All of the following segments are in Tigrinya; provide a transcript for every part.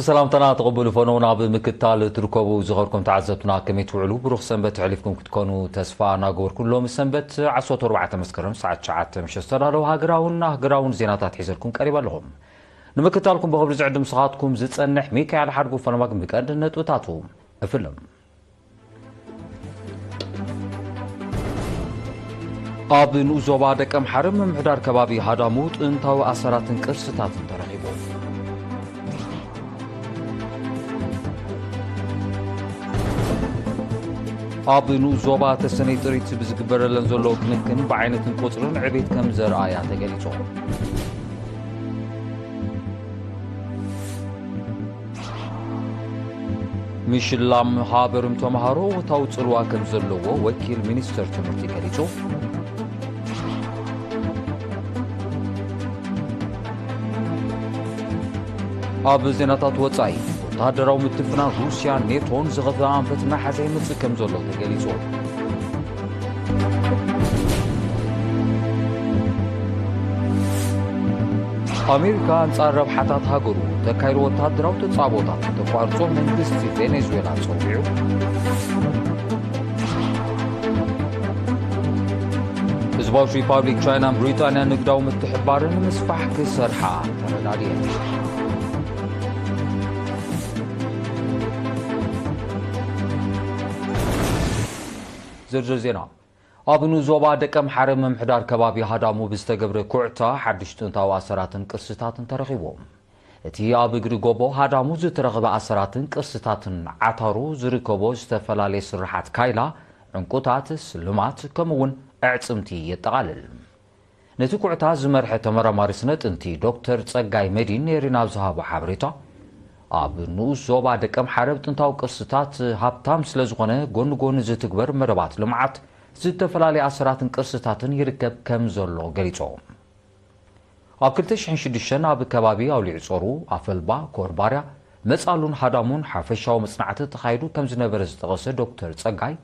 سلامتنا تقبلوا فنونا بمكتال تركبوا زغركم تعزبتنا كم يتوعلوا بروخ سنبت عليكم تكونوا تسفى ناقور كلهم السنبت عصوت 4 مسكرم ساعة شعات مشستر لو هاقراون زيناتات حيزركم قريبا لهم نمكتالكم بغبر زعد مسخاتكم زتصنح ميكا على حربوا فنماكم بكاد نتوتاتهم افلم ابن زوبا دكم حرم محدار كبابي هاداموت انتو اسراتن قرصتاتن ترخيبو ابن زوبا تسني طريت بزغبرلن زلو كنكن بعينتن قصرن عبيت كم زرآيا تغليصو ميشلام هابرم تمهارو توصلوا كم زلو وكيل مينستر تمرتي غليصو اب زيناتات وصاي وتهدروا متفنا روسيا نيتون زغذا انفتنا حزي مصكم زلو تغليصو امريكا انصار حتات هاغرو تكايرو وتهدروا تصابوتات تقارصو منግስት فنزويلا صوبيو زباش ريبابليك تشاينا بريطانيا نقداو متحبارن مسفح كسرحا ترداديه زرزر زينا ابن زوبا دكم حرم محدار كبابي هادامو بستقبر كوعتا حدشتن تاو اسراتن قرصتاتن ترخيبوم اتي ابغري غوبو هادامو زترخب اسراتن قرصتاتن عتارو زركبو استفلالي سرحات كايلا عنقوتات سلمات كمون اعصمتي يتقالل نتي كوعتا زمرحه تمرماري سنت انتي دكتور صقاي مدين يرينا زهابو حبريتا ابن زوبا دكم حرب تنتاو قرصتات هابتام سلازغونه غون زتكبر مربات لمعات زتفلالي اسراتن قرصتاتن يركب كم زلو غليصو اكلتش حنشدشن اب كبابي او ليصورو افلبا كورباريا مصالون حدامون حفشاو مصنعت تخايدو كم زنبرز تقص دكتور صقاي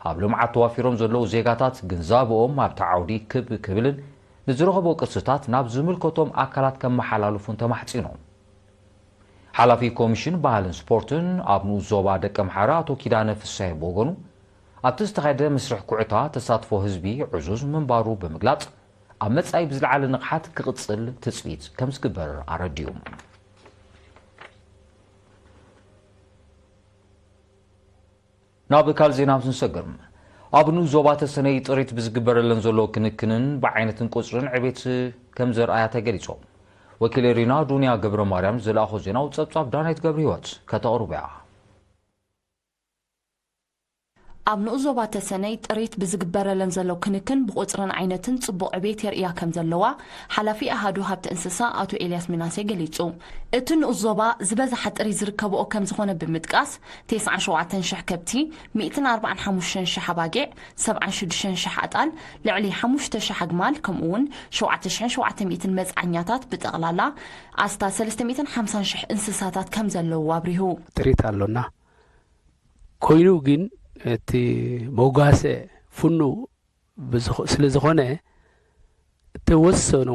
ابلو معت توافيرهم زلو زيغاتات غنزابهم اب تعودي كبلن نزرخبو قرصتات ناب زملكتهم اكلات كم محلالفون تمحصينو حلافي كوميشن باهلن سبورتن ابنو زوبا دكم حراتو كيدانه فساي بوغنو اتستخدم مسرح كوعتا تساتفو حزبي عزوز منبارو بمغلاط امصاي بزلعل نقحات كقصل تسويت كم سكبر ارديوم نابكال زينام سنسغرم ابنو زوبا تسني طريت بزغبرلن زلو كنكنن بعينتن قصرن عبيت كم زرآيا تغليصو وكيل رينا دنيا قبر مريم زلاخو زينا وصبصاب دانيت قبر هيوت كتقربيا ابن زوبا تسني طريت بزغبرلن زلو كنكن بقصرن عينتن صبو عبيت يريا كم زلوا حلفي احدو هبت انسسا اتو الياس مناسي غليصو اتن زوبا زبز حطري زركبو كم زخونه بمتقاس 97 شح كبتي 145 شح باقع 76 شح اطال لعلي 5 شح جمال كمون 7700 مزعنياتات بتقلالا استا 350 شح انسساتات كم زلوا ابريهو طريت አለና ኮይኑ ግን እቲ ሞጋሰ ፍኑ ስለዝኾነ ተወሰኑ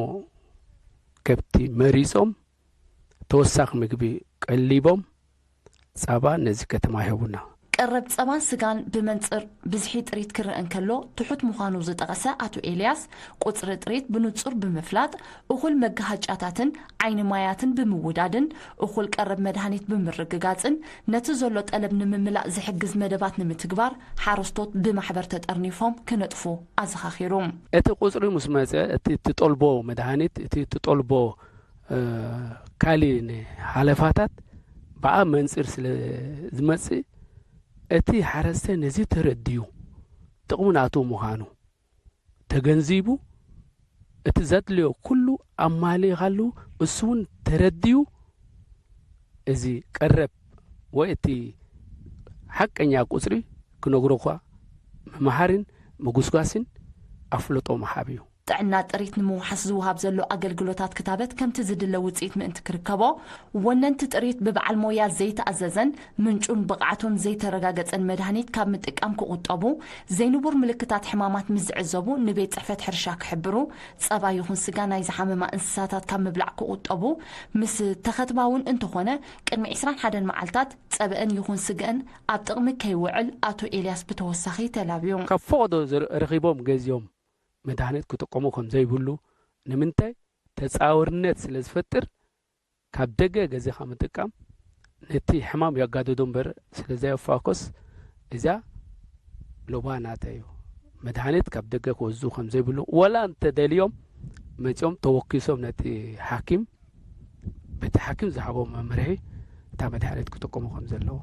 ከብቲ መሪጾም ተወሳኽ ምግቢ ቀሊቦም ጻባ ነዚ ከተማ ይሁና قرب صبان سغان بمنصر بزحي طريت كرئن كلو تحت مخانو زطقسه اتو الياس قصر طريت بنصر بمفلاط اخول مغهاጫታትን عين ماياتن بمودادن اخول قرب مدهانيت بمرغغاصن نت زلو طلب نمملا زحجز مدبات نمتغبار حارستوت بمحبر تطرنيفوم كنطفو ازخاخيروم ات قصر مسمص ات تطلبو مدهانيت ات تطلبو كالين حلفاتات بقى منصر سل زمصي اتي حرسته نزي ترديو تقمناتو مخانو تگنزيبو اتزدلو كله امالي غلو اسون ترديو ازي قرب واتي حقنيا قصري كنغروخا ممحرين مغسغاسين افلطو محابيو ጥዕና ጥሪት ንምውሓስ ዝውሃብ ዘሎ ኣገልግሎታት ክታበት ከምቲ ዝድለ ውፅኢት ምእንቲ ክርከቦ ወነንቲ ጥሪት ብበዓል ሞያ ዘይተኣዘዘን ምንጩን ብቕዓቱን ዘይተረጋገፀን መድሃኒት ካብ ምጥቃም ክቁጠቡ ዘይንቡር ምልክታት ሕማማት ምስ ዝዕዘቡ ንቤት ፅሕፈት ሕርሻ ክሕብሩ ፀባ ይኹን ስጋ ናይ ዝሓመማ እንስሳታት ካብ ምብላዕ ክቁጠቡ ምስ ተኸትባውን እንተኾነ ቅድሚ 21 መዓልታት ፀብአን ይኹን ስግአን ኣብ ጥቕሚ ከይውዕል ኣቶ ኤልያስ ብተወሳኺ ተላብዩ ካብ ፈቕዶ ረኺቦም ገዚኦም መድሃኒት ክጥቀሙ ከም ዘይብሉ ንምንታይ ተፃውርነት ስለ ዝፈጥር ካብ ደገ ገዚኻ ምጥቃም ነቲ ሕማም የጋደዶ እምበር ስለ ዘየፋኮስ እዛ ሎባናት እዩ መድሃኒት ካብ ደገ ክወዙ ከም ዘይብሉ ወላ እንተደልዮም መፂኦም ተወኪሶም ነቲ ሓኪም በቲ ሓኪም ዝሃቦም መምርሒ እታ መድሃኒት ክጥቀሙ ከም ዘለዎ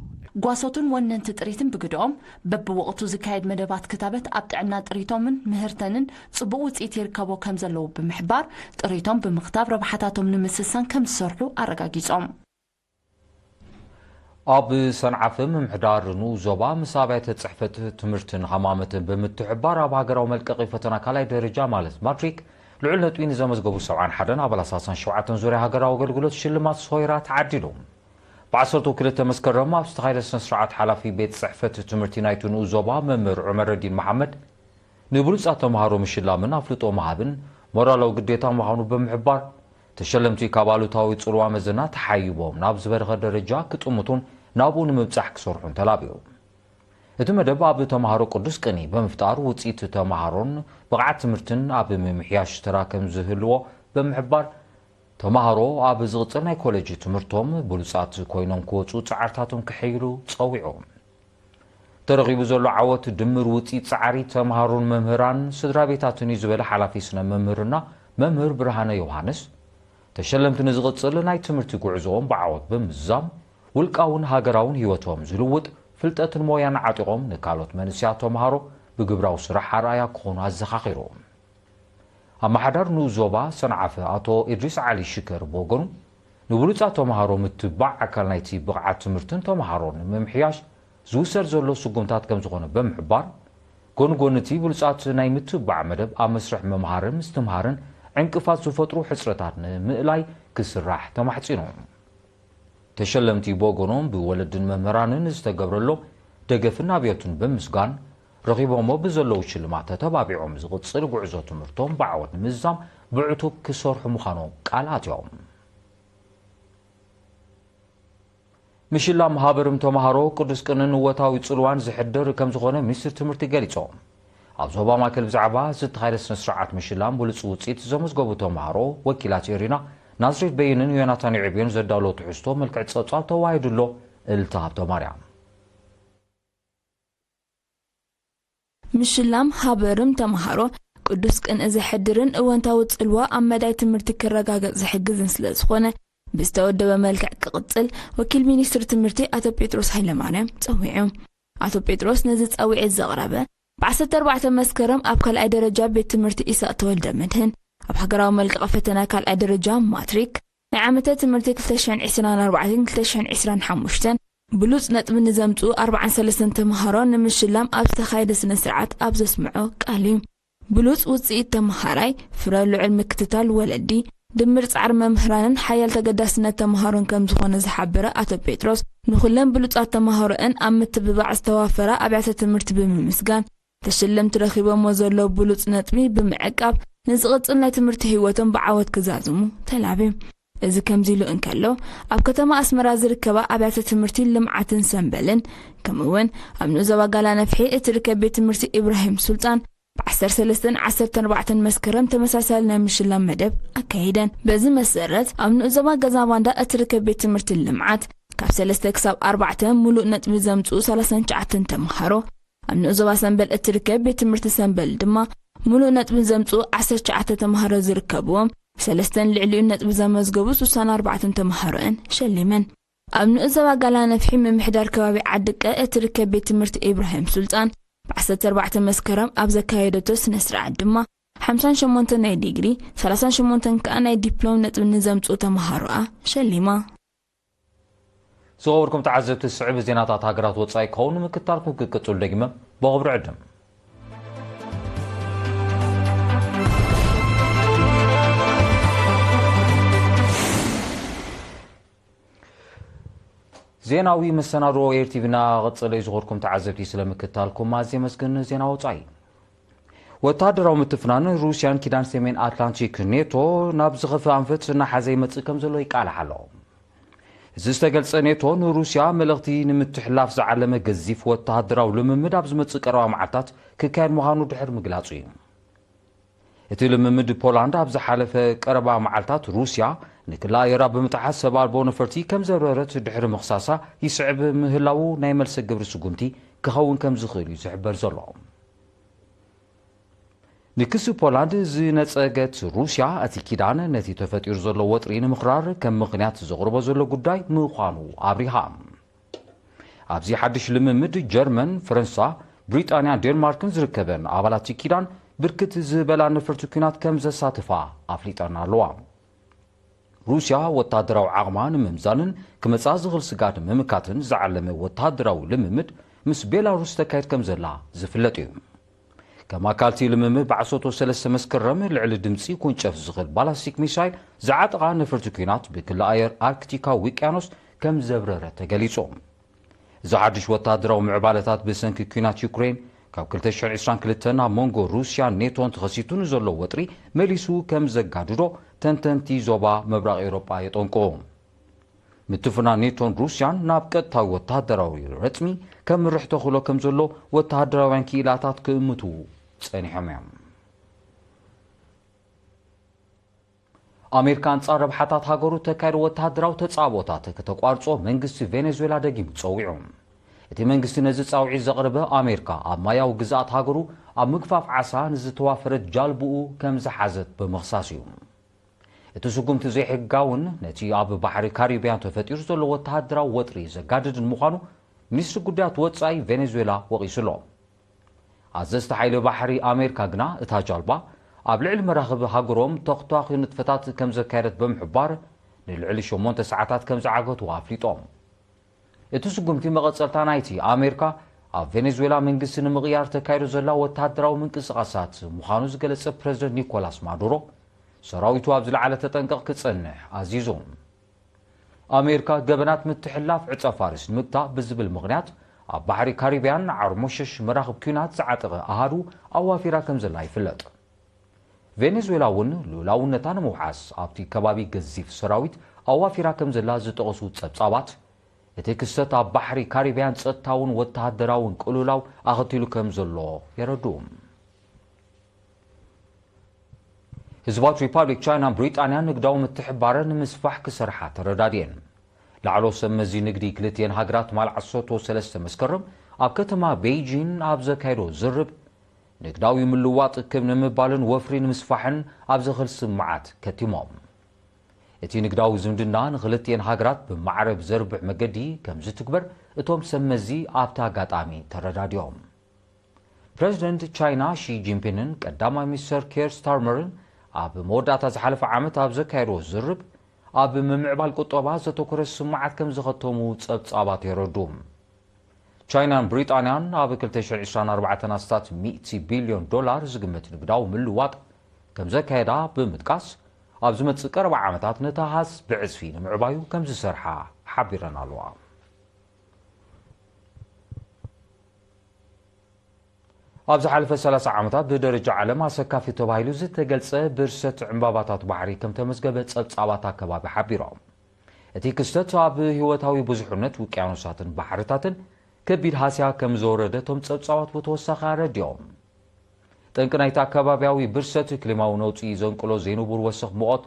ጓሶቱን ወነንቲ ጥሪትን ብግድኦም በብወቅቱ ዝካየድ መደባት ክታበት ኣብ ጥዕና ጥሪቶምን ምህርተንን ጽቡቕ ውፅኢት ይርከቦ ከም ዘለዎ ብምሕባር ጥሪቶም ብምኽታብ ረብሓታቶም ንምስሳን ከም ዝሰርሑ ኣረጋጊጾም ኣብ ሰንዓፈ ምምሕዳር ዞባ ምስ ኣብያተ ጽሕፈት ትምህርትን ሃማመትን ብምትሕባር ኣብ ሃገራዊ መልቀቂ ፈተና ካልኣይ ደረጃ ማለት ማትሪክ ልዑል ነጥቢ ንዘመዝገቡ 71 ኣባላት 37 ዙርያ ሃገራዊ ኣገልግሎት ሽልማት ሶይራ ተዓዲሎም ب12 መስከረም ኣብ ዝተኻየደ ስነ ስርዓት ሓላፊ ቤት ጽሕፈት ትምህርቲ ናይቲ ንኡ ዞባ መምህር ዑመር ረዲን መሐመድ ንብሉፃት ተምሃሮ ምሽላምን ኣፍልጦ መሃብን ሞራላዊ ግዴታ ምዃኑ ብምሕባር ተሸለምቲ ካብ ኣሉታዊ ጽልዋ መዘና ተሓይቦም ናብ ዝበረኸ ደረጃ ክጥምቱን ናብኡ ንምብጻሕ ክሰርሑን ተላቢዮም እቲ መደብ ኣብ ተምሃሮ ቅዱስ ቅኒ ብምፍጣር ውፅኢት ተምሃሮን ብቕዓት ትምህርትን ኣብ ምምሕያሽ ተራከም ዝህልዎ ብምሕባር ተምሃሮ ኣብ ዝቕፅል ናይ ኮሌጅ ትምህርቶም ብሉፃት ኮይኖም ክወፁ ፃዓርታቶም ክሕይሉ ፀዊዖም ተረኺቡ ዘሎ ዓወት ድምር ውፅኢት ፃዕሪ ተምሃሮን መምህራን ስድራ ቤታትን ዝበለ ሓላፊ ስነ መምህርና መምህር ብርሃነ ዮሃንስ ተሸለምቲ ንዝቕፅል ናይ ትምህርቲ ጉዕዞኦም ብዓወት ብምዛም ውልቃውን ሃገራውን ህይወቶም ዝልውጥ ፍልጠትን ሞያን ዓጢቖም ንካልኦት መንስያት ተምሃሮ ብግብራዊ ስራሕ ኣርኣያ ክኾኑ ኣዘኻኺሮም ኣማሓዳር ንኡ ዞባ ሰንዓፈ ኣቶ ኢድሪስ ዓሊ ሽከር ብወገኑ ንብሉፃት ተምሃሮ ምትባዕ ኣካል ናይቲ ብቕዓት ትምህርትን ተምሃሮን ምምሕያሽ ዝውሰድ ዘሎ ስጉምታት ከም ዝኾነ ብምሕባር ጎንጎን እቲ ብሉፃት ናይ ምትባዕ መደብ ኣብ መስርሕ መምሃርን ምስትምሃርን ዕንቅፋት ዝፈጥሩ ሕፅረታት ንምእላይ ክስራሕ ተማሕፂኖም ተሸለምቲ ብወገኖም ብወለድን መምህራንን ዝተገብረሎም ደገፍን ኣብዮትን ብምስጋን ረኺቦሞ ብዘለዉ ሽልማት ተባቢዖም ዝቕፅል ጉዕዞ ትምህርቶም ብዓወት ንምዛም ብዕቱብ ክሰርሑ ምዃኖም ቃል ኣትዮም ምሽላም ሃበርም ተምሃሮ ቅዱስ ቅንን ወታዊ ጽልዋን ዝሕድር ከም ዝኾነ ሚኒስትር ትምህርቲ ገሊጾም ኣብ ዞባ ማእከል ብዛዕባ ዝተኻየደ ስነ ስርዓት ምሽላም ብሉፅ ውፅኢት ዘመዝገቡ ተምሃሮ ወኪላት ኤሪና ናዝሬት በይንን ዮናታን ዕብዮን ዘዳለወ ትሕዝቶ መልክዕ ፀብጻብ ተዋሂዱሎ እልልታ ሃብተማርያም ምሽላም ሃበርም ተምሃሮ ቅዱስ ቅን ዝሕድርን እወንታዊ ጽልዋ ኣብ መዳይ ትምህርቲ ክረጋገጽ ዝሕግዝን ስለ ዝኾነ ብዝተወደበ መልክዕ ክቕፅል ወኪል ሚኒስትር ትምህርቲ ኣቶ ጴጥሮስ ሃይለማርያም ፀዊዑ ኣቶ ጴጥሮስ ነዚ ፀዊዒት ዘቕረበ ብ14 መስከረም ኣብ ካልኣይ ደረጃ ቤት ትምህርቲ ኢሳቅ ተወልደ መድህን ኣብ ሃገራዊ መልቀቂ ፈተና ካልኣይ ደረጃ ማትሪክ ናይ ዓመተ ትምህርቲ 2024-2025 ብሉፅ ነጥቢ ንዘምፁ 43 ተምሃሮ ንምሽላም ኣብ ዝተኻየደ ስነ ስርዓት ኣብ ዘስምዖ ቃል እዩ ብሉፅ ውፅኢት ተምሃራይ ፍረ ልዑል ምክትታል ወለዲ ድምር ፃዕሪ መምህራንን ሓያል ተገዳስነት ተምሃሮን ከም ዝኾነ ዝሓበረ ኣቶ ጴጥሮስ ንኹለን ብሉፃት ተምሃሮን ኣብ ምትብባዕ ዝተዋፈራ ኣብያተ ትምህርቲ ብምምስጋን ተሸለምቲ ረኺቦሞ ዘሎ ብሉፅ ነጥቢ ብምዕቃብ ንዝቕፅል ናይ ትምህርቲ ህይወቶም ብዓወት ክዛዝሙ ተላብዩ እዚ ከምዚ ኢሉ እንከሎ ኣብ ከተማ ኣስመራ ዝርከባ ኣብያተ ትምህርቲ ልምዓትን ሰንበልን ከምኡውን ኣብ ንኡ ዞባ ጋላነፍሒ እትርከብ ቤት ትምህርቲ ኢብራሂም ሱልጣን ብ13-14 መስከረም ተመሳሳሊ ናይ ምሽላም መደብ ኣካይደን በዚ መሰረት ኣብ ንኡ ዞባ ገዛ ባንዳ እትርከብ ቤት ትምህርቲ ልምዓት ካብ 3 ክሳብ 4 ሙሉእ ነጥቢ ዘምፁ 39 ተምሃሮ ኣብ ንኡ ዞባ ሰንበል እትርከብ ቤት ትምህርቲ ሰንበል ድማ ሙሉእ ነጥቢ ዘምፁ 19 ተምሃሮ ዝርከብዎም 3 ልዕሊኡ ነጥቢ ዘመዝገቡ 64 ተምሃሮን ሸሊመን ኣብ ንኡ ዞባ ጋላነፍሒ ምምሕዳር ከባቢ ዓድቀ እትርከብ ቤት ትምህርቲ ኢብራሂም ሱልጣን ብ14 መስከረም ኣብ ዘካየደቶ ስነ ስርዓት ድማ 58 ናይ ዲግሪ 38 ከዓ ናይ ዲፕሎም ነጥቢ ንዘምፁ ተምሃሮኣ ሸሊማ ዝኸበርኩም ተዓዘብቲ ስዕብ ዜናታት ሃገራት ወፃኢ ከውኑ ምክታልኩም ክቅፅሉ ደግመ ብኽብሪ ዕድም ዜናዊ መሰናዶ ኤርቲቪና ቀጽለ ይዝኹርኩም ተዓዘብቲ ስለምክታልኩም ማዚ መስግን ዜና ወጻኢ ወታደራዊ ምትፍናን ሩስያን ኪዳን ሰሜን አትላንቲክ ኔቶ ናብ ዝኸፍእ አንፈት ናሓዘይ መጽእ ከም ዘሎ ይቃልሕ ኣሎ እዚ ዝተገልጸ ኔቶ ንሩስያ መልእኽቲ ንምትሕላፍ ዝዓለመ ገዚፍ ወታደራዊ ልምምድ ኣብ ዝመጽእ ቀረባ መዓልታት ክካየድ ምዃኑ ድሕር ምግላጹ እዩ እቲ ልምምድ ፖላንድ ኣብ ዝሓለፈ ቀረባ መዓልታት ሩስያ ንክላ የራ ብምጥሓስ ሰብ ኣልቦ ነፈርቲ ከም ዘብረረት ድሕሪ ምኽሳሳ ይስዕብ ምህላው ናይ መልሲ ግብሪ ስጉምቲ ክኸውን ከም ዝኽእል እዩ ዝሕበር ዘሎ ንክሲ ፖላንድ ዝነፀገት ሩስያ እቲ ኪዳን ነቲ ተፈጢሩ ዘሎ ወጥሪ ንምኽራር ከም ምኽንያት ዘቕርቦ ዘሎ ጉዳይ ምዃኑ ኣብሪሃ ኣብዚ ሓድሽ ልምምድ ጀርመን ፈረንሳ ብሪጣንያ ዴንማርክን ዝርከበን ኣባላት ኪዳን ብርክት ዝበላ ነፈርቲ ኩናት ከም ዘሳትፋ ኣፍሊጠና ኣለዋ ሩስያ ወታደራዊ ዓቕማ ንምምዛንን ክመጻእ ዝኽእል ስጋት ምምካትን ዝዓለመ ወታደራዊ ልምምድ ምስ ቤላሩስ ተካይድ ከም ዘላ ዝፍለጥ እዩ ከም ኣካልቲ ልምምድ ብ13 መስከረም ልዕሊ ድምፂ ኩንጨፍ ዝኽእል ባላስቲክ ሚሳይል ዝዓጠቓ ነፈርቲ ኩናት ብክሊ ኣየር ኣርክቲካዊ ውቅያኖስ ከም ዘብረረ ተገሊጹ እዚ ሓድሽ ወታደራዊ ምዕባለታት ብሰንኪ ኩናት ዩክሬን ካብ 2022 ኣብ መንጎ ሩስያን ኔቶን ተኸሲቱ ንዘሎ ወጥሪ መሊሱ ከም ዘጋድዶ ተንተንቲ ዞባ ምብራቕ ኤውሮጳ የጠንቅቑ ምትፍናን ኔቶን ሩስያን ናብ ቀጥታዊ ወታደራዊ ረፅሚ ከም ምርሕ ተኽእሎ ከም ዘሎ ወታደራውያን ክኢላታት ክእምቱ ጸኒሖም እዮም ኣሜሪካ አንጻር ረብሓታት ሃገሩ ተካይዶ ወታደራዊ ተጻቦታት ከተቋርጾ መንግስቲ ቬኔዙዌላ ደጊሙ ጸዊዑ እቲ መንግስቲ ነዚ ጻውዒት ዘቕረበ ኣሜሪካ ኣብ ማያዊ ግዛኣት ሃገሩ ኣብ ምግፋፍ ዓሳ ንዝተዋፈረት ጃልብኡ ከም ዝሓዘት ብምኽሳስ እዩ እቲ ስጉምቲ ዘይሕጋውን ነቲ ኣብ ባሕሪ ካሪቢያን ተፈጢሩ ዘሎ ወታደራዊ ወጥሪ ዘጋድድን ምዃኑ ሚኒስትሪ ጉዳያት ወጻኢ ቬኔዙዌላ ወቒሱሎ ኣዘዝቲ ሓይሊ ባሕሪ ኣሜሪካ ግና እታ ጃልባ ኣብ ልዕሊ መራኸቢ ሃገሮም ተኽታኺ ንጥፈታት ከም ዘካየደት ብምሕባር ንልዕሊ 8 ሰዓታት ከም ዝዓገቱ ኣፍሊጦም እቲ ስጉምቲ መቐጸልታ ናይቲ ኣሜሪካ ኣብ ቬኔዙዌላ መንግስቲ ንምቕያር ተካይዶ ዘላ ወታደራዊ ምንቅስቓሳት ምዃኑ ዝገለጸ ፕረዚደንት ኒኮላስ ማዱሮ ሰራዊቱ ኣብ ዝለዓለ ተጠንቀቕ ክጸንሕ ኣዚዞም ኣሜሪካ ገበናት ምትሕላፍ ዕፀ ፋርስ ንምግታእ ብዝብል ምኽንያት ኣብ ባሕሪ ካሪቢያን ዓርሞሸሽ መራኽብ ኩናት ዝዓጠቐ ኣሃዱ ኣዋፊራ ከም ዘላ ይፍለጥ ቬኔዙዌላ እውን ልኡላውነታ ንምውሓስ ኣብቲ ከባቢ ገዚፍ ሰራዊት ኣዋፊራ ከም ዘላ ዝጠቐሱ ጸብጻባት እቲ ክስተት ኣብ ባሕሪ ካሪቢያን ጸጥታውን ወተሃደራውን ቅልውላው ኣኸቲሉ ከም ዘሎ የረድኡ ህዝባት ሪፐብሊክ ቻይና ብሪጣንያ ንግዳዊ ምትሕብባርን ንምስፋሕ ክሰርሓ ተረዳድየን ላዕሎ ሰመዚ ንግዲ ክልቲአን ሃገራት ማል 13 መስከረም ኣብ ከተማ ቤይጂን ኣብ ዘካይዶ ዝርብ ንግዳዊ ምልዋጥ ከም ንምባልን ወፍሪ ንምስፋሕን ኣብ ዝኽእል ስምዓት ከቲሞም እቲ ንግዳዊ ዝምድና ንክልቲአን ሃገራት ብማዕረብ ዘርብሕ መገዲ ከም ዝትግበር እቶም ሰመዚ ኣብቲ ኣጋጣሚ ተረዳድዮም ፕረዚደንት ቻይና ሺ ጂንፒንን ቀዳማይ ሚኒስትር ኬር ስታርመርን ኣብ መወዳእታ ዝሓለፈ ዓመት ኣብ ዘካይዶ ዝርብ ኣብ ምምዕባል ቁጠባ ዘተኮረ ስምዓት ከም ዝኸተሙ ጸብጻባት የረድኡ ቻይናን ብሪጣንያን ኣብ 2024 ኣስታት $100 ቢልዮን ዝግመት ንግዳዊ ምልዋጥ ከም ዘካየዳ ብምጥቃስ ኣብ ዝመጽእ ቀረባ ዓመታት ነታሃስ ብዕዝፊ ንምዕባዩ ከም ዝሰርሓ ሓቢረን ኣለዋ ኣብ ዝሓለፈ 30 ዓመታት ብደረጃ ዓለም ኣሰካፊ ተባሂሉ ዝተገልጸ ብርሰት ዕምባባታት ባሕሪ ከም ተመዝገበ ጸብጻባት ኣከባቢ ሓቢሮም እቲ ክስተት ኣብ ህይወታዊ ብዙሕነት ውቅያኖሳትን ባሕርታትን ከቢድ ሃስያ ከም ዘወረደ እቶም ጸብጻባት ብተወሳኺ ኣረድዮም ጠንቂ ናይቲ ኣከባቢያዊ ብርሰት ክሊማዊ ነውፂ ዘንቅሎ ዘይንቡር ወሰኽ ሙቐት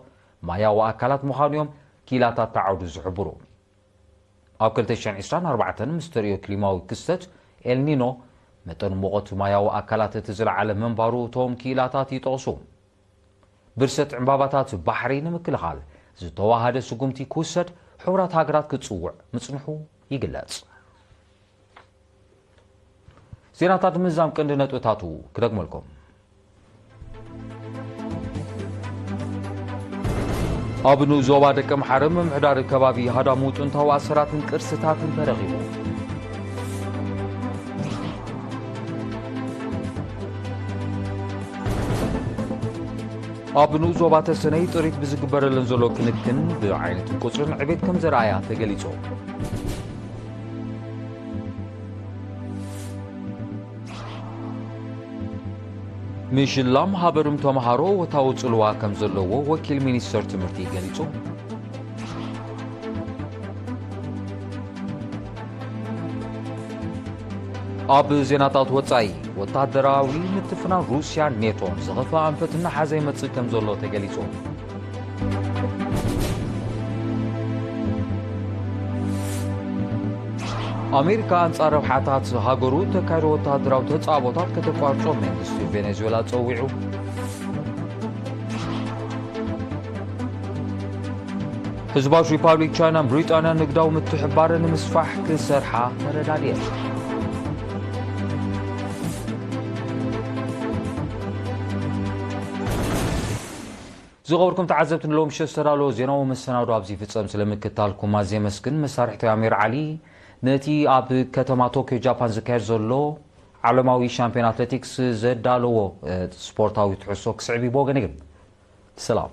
ማያዊ ኣካላት ምዃኑ እዮም ኪላታት ተዓውዱ ዝሕብሩ ኣብ 2024 ምስ ተርእዮ ክሊማዊ ክስተት ኤልኒኖ መጠን ሙቐት ማያዊ ኣካላት እቲ ዝለዓለ መንባሩ እቶም ኪላታት ይጠቕሱ ብርሰት ዕምባባታት ባሕሪ ንምክልኻል ዝተዋሃደ ስጉምቲ ክውሰድ ሕቡራት ሃገራት ክጽውዕ ምጽንሑ ይግለጽ ዜናታት ምዛም ቀንዲ ነጥብታቱ ክደግመልኩም ኣብ ዞባ ደቀ ምሓረ ምምሕዳር ከባቢ ሃዳሙ ጥንታዊ ኣሰራትን ቅርስታትን ተረኺቡ ኣብ ዞባ ተሰነይ ጥሪት ብዝግበረለን ዘሎ ክንክን ብዓይነትን ቁፅርን ዕቤት ከም ዘረኣያ ተገሊጹ ምሽላም ሃበርም ተማሃሮ ወታው ጽልዋ ከም ዘለዎ ወኪል ሚኒስተር ትምህርቲ ገሊጹ ኣብ ዜናታት ወጻኢ ወታደራዊ ምትፍናን ሩስያ ኔቶን ዝኸፋ አንፈትና ሓዘይ መጽእ ከም ዘሎ ተገሊጹ አሜሪካ አንጻር ረብሓታት ሃገሩ ተካይዶ ወታደራዊ ተጻቦታት ከተቋርጾ መንግስቲ ቬኔዙዌላ ጸዊዑ ህዝባዊ ሪፐብሊክ ቻይና ብሪጣንያ ንግዳዊ ምትሕብባር ንምስፋሕ ክሰርሓ ተረዳድየ ዝغوركم تعزبت لهم شسترالو زينو مستنادو ابزي فصم سلمكتالكم مازي مسكن مسارحتو امير علي نتي اب كتما طوكيو جابان زكاير زلو عالماوي شامبيون اتلتيكس زدالو سبورتاوي تحسو كسعبي بوغنيغ سلام